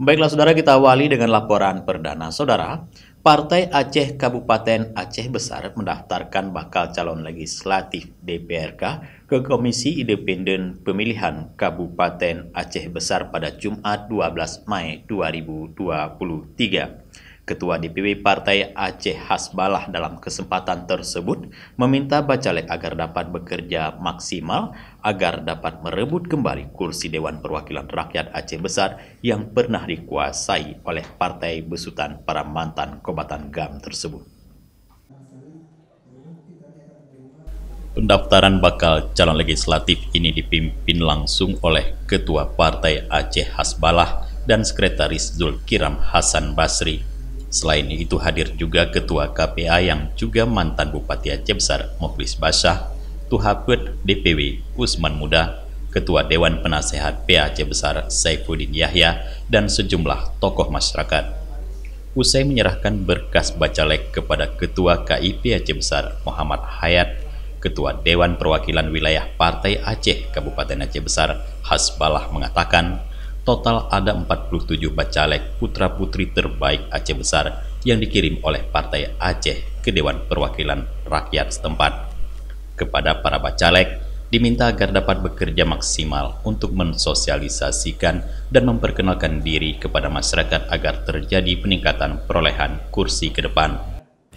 Baiklah saudara, kita awali dengan laporan perdana. Saudara, Partai Aceh Kabupaten Aceh Besar mendaftarkan bakal calon legislatif DPRK ke Komisi Independen Pemilihan Kabupaten Aceh Besar pada Jumat 12 Mei 2023. Ketua DPW Partai Aceh Hasbalah dalam kesempatan tersebut meminta Bacalek agar dapat bekerja maksimal agar dapat merebut kembali kursi Dewan Perwakilan Rakyat Aceh Besar yang pernah dikuasai oleh partai besutan para mantan kombatan GAM tersebut. Pendaftaran bakal calon legislatif ini dipimpin langsung oleh Ketua Partai Aceh Hasbalah dan Sekretaris Zulkiram Hasan Basri. Selain itu hadir juga Ketua KPA yang juga mantan Bupati Aceh Besar Mukhlis Basyah, Tuhapet DPW Usman Muda, Ketua Dewan Penasehat PA Aceh Besar Saifuddin Yahya, dan sejumlah tokoh masyarakat. Usai menyerahkan berkas bacalek kepada Ketua KIP Aceh Besar Muhammad Hayat, Ketua Dewan Perwakilan Wilayah Partai Aceh Kabupaten Aceh Besar Hasbalah mengatakan, total ada 47 bacalek putra-putri terbaik Aceh Besar yang dikirim oleh Partai Aceh ke Dewan Perwakilan Rakyat setempat. Kepada para bacalek, diminta agar dapat bekerja maksimal untuk mensosialisasikan dan memperkenalkan diri kepada masyarakat agar terjadi peningkatan perolehan kursi ke depan.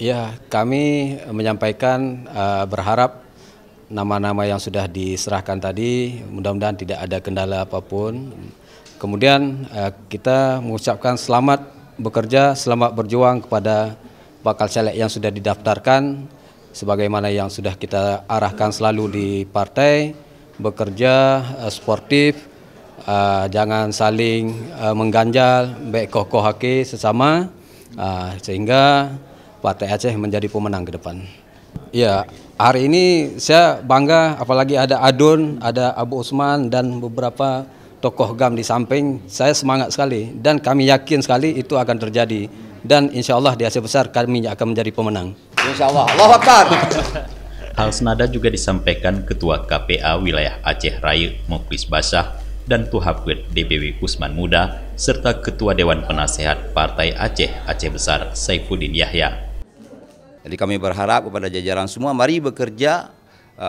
Ya, kami menyampaikan berharap nama-nama yang sudah diserahkan tadi mudah-mudahan tidak ada kendala apapun. Kemudian kita mengucapkan selamat bekerja, selamat berjuang kepada bakal caleg yang sudah didaftarkan, sebagaimana yang sudah kita arahkan selalu di partai, bekerja sportif, jangan saling mengganjal, baik kokoh-hake sesama, sehingga Partai Aceh menjadi pemenang ke depan. Ya, hari ini saya bangga, apalagi ada Adun, ada Abu Usman dan beberapa tokoh GAM di samping. Saya semangat sekali dan kami yakin sekali itu akan terjadi, dan insya Allah di Aceh Besar kami akan menjadi pemenang. Insya Allah. Allahu Akbar. Hal senada juga disampaikan Ketua KPA Wilayah Aceh Raya Mukhlis Basyah dan Tuhapet DPW Usman Muda serta Ketua Dewan Penasehat Partai Aceh Aceh Besar Saifuddin Yahya. Jadi kami berharap kepada jajaran semua, mari bekerja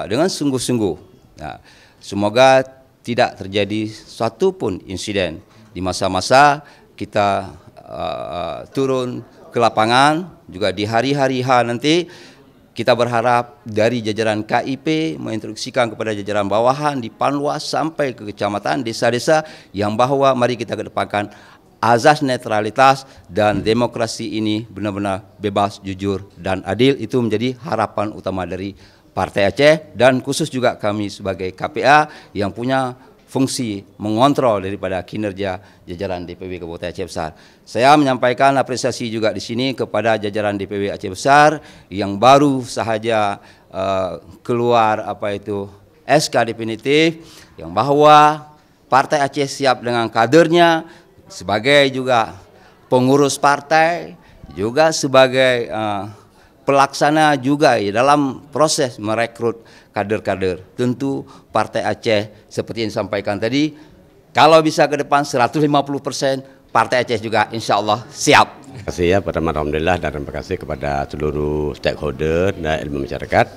dengan sungguh-sungguh. Nah, semoga tidak terjadi suatu pun insiden di masa-masa kita turun ke lapangan, juga di hari-hari H nanti. Kita berharap dari jajaran KIP menginstruksikan kepada jajaran bawahan di Panluas sampai ke kecamatan, desa-desa, yang bahwa mari kita kedepankan azas netralitas dan demokrasi ini benar-benar bebas, jujur, dan adil. Itu menjadi harapan utama dari Partai Aceh, dan khusus juga kami sebagai KPA yang punya fungsi mengontrol daripada kinerja jajaran DPW Kabupaten Aceh Besar. Saya menyampaikan apresiasi juga di sini kepada jajaran DPW Aceh Besar yang baru sahaja keluar SK definitif yang bahwa Partai Aceh siap dengan kadernya sebagai juga pengurus partai, juga sebagai pelaksana juga dalam proses merekrut kader-kader. Tentu Partai Aceh seperti yang disampaikan tadi, kalau bisa ke depan 150%, Partai Aceh juga insya Allah siap. Terima kasih ya, pertama alhamdulillah, dan terima kasih kepada seluruh stakeholder dan ilmu masyarakat,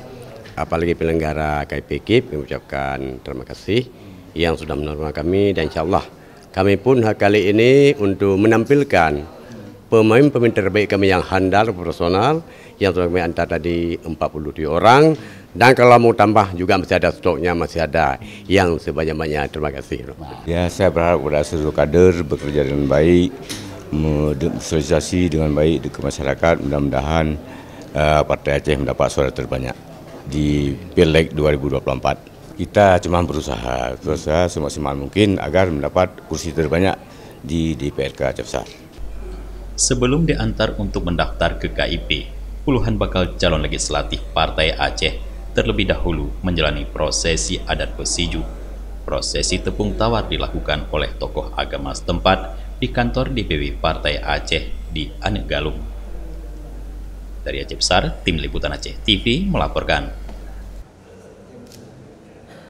apalagi penyelenggara KIP mengucapkan terima kasih yang sudah menerima kami, dan insya Allah kami pun kali ini untuk menampilkan pemain-pemain terbaik kami yang handal, profesional, yang sudah kami antar tadi 47 orang, dan kalau mau tambah juga masih ada stoknya, masih ada yang sebanyak-banyak. Terima kasih. Ya, saya berharap kepada seluruh kader bekerja dengan baik, sosialisasi dengan baik ke masyarakat. Mudah-mudahan Partai Aceh mendapat suara terbanyak di Pileg 2024. Kita cuma berusaha semaksimal mungkin agar mendapat kursi terbanyak di DPRK Aceh Besar. Sebelum diantar untuk mendaftar ke KIP, puluhan bakal calon legislatif Partai Aceh terlebih dahulu menjalani prosesi adat pesiju. Prosesi tepung tawar dilakukan oleh tokoh agama setempat di kantor DPW Partai Aceh di Anegalung. Dari Aceh Besar, Tim Liputan Aceh TV melaporkan.